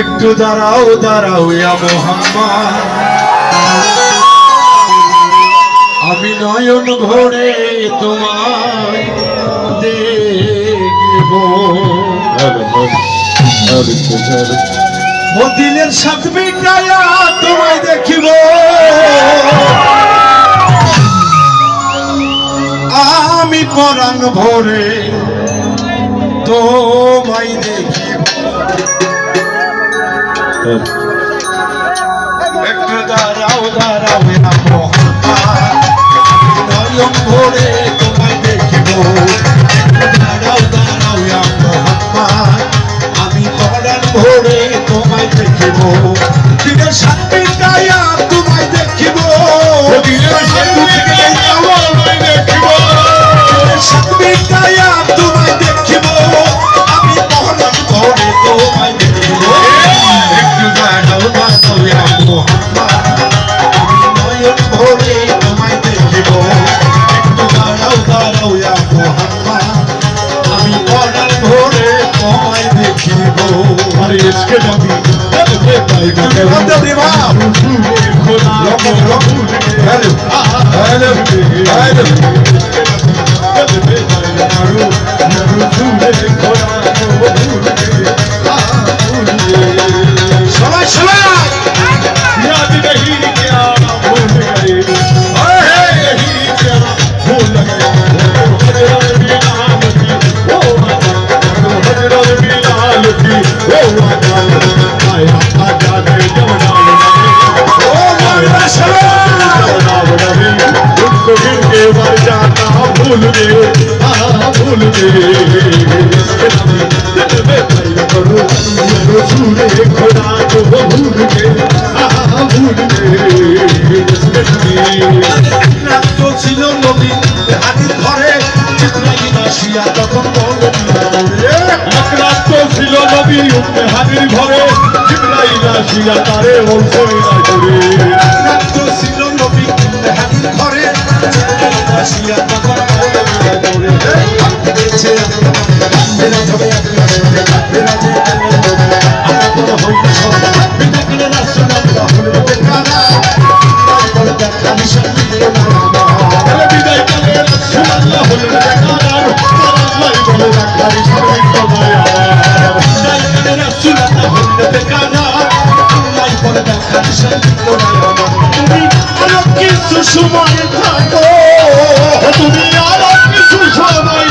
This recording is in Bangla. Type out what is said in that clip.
একটু দাঁড়াও দাঁড়াও ইয়া মুহাম্মদ, আমি নয়ন ভরে তোমায় দেখব। ও দিলের সাথ মিটায়া তোমায় দেখিব, আমি পরাণ ভরে তোমায় দেখিব। একটু দাঁড়াও দাঁড়াও ইয়া মুহাম্মদ, নয়ন ভরে তোমায় দেখিব। একটু দাঁড়াও দাঁড়াও ইয়া মুহাম্মদ, আমি পরাণ ভরে তোমায় দেখিব। দিনের সাথ মিটায়া তোমায় দেখিব, দিনের সাথ মিটায়া তোমায় দেখিব, আমি পরাণ ভরে তোমায় দেখিব। একটু দাঁড়াও দাঁড়াও ইয়া মুহাম্মদ, আমি নয়ন ভরে তোমায় দেখিব। একটু দাঁড়াও দাঁড়াও ইয়া মুহাম্মদ, আমি পরাণ ভরে তোমায় দেখিব। আরে ইশকে নবী भूल गए भूल गए करो रसूले खुदा को भूल गए भूल गए। तो ছিল নবী হাদির ঘরে জিবরাইল আসিয়া তখন তো ছিল নবী হাদির ঘরে জিবরাইল আসিয়া তারে বলছে না করে। তো ছিল নবী হাদির ঘরে জিবরাইল আসিয়া তখন সময় থাকো তুমি আর কিছু সময়